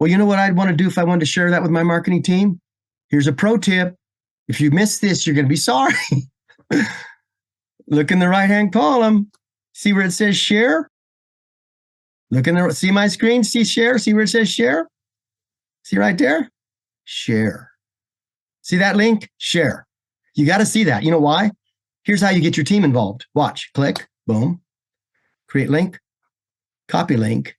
Well, you know what I'd want to do if I wanted to share that with my marketing team? Here's a pro tip. If you miss this, you're going to be sorry. Look in the right-hand column. See where it says share? Look in there. See my screen? See share? See where it says share? See right there? Share. See that link? Share. You got to see that. You know why? Here's how you get your team involved. Watch. Click. Boom. Create link. Copy link.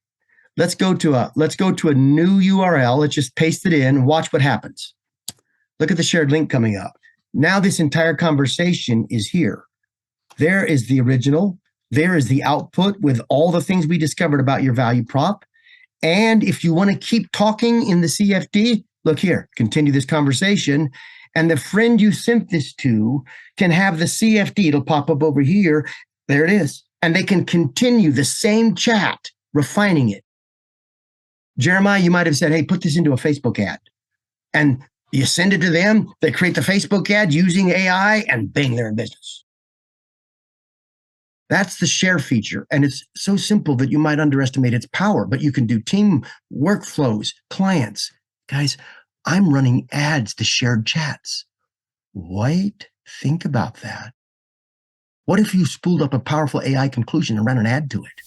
Let's go to a new URL. Let's just paste it in and watch what happens. Look at the shared link coming up. Now this entire conversation is here. There is the original. There is the output with all the things we discovered about your value prop. And if you want to keep talking in the CFD, look here, continue this conversation. And the friend you sent this to can have the CFD. It'll pop up over here. There it is. And they can continue the same chat, refining it. Jeremiah, you might have said, hey, put this into a Facebook ad. And you send it to them. They create the Facebook ad using AI and bang, they're in business. That's the share feature. And it's so simple that you might underestimate its power, but you can do team workflows, clients. Guys, I'm running ads to shared chats. Wait, think about that. What if you spooled up a powerful AI conclusion and ran an ad to it?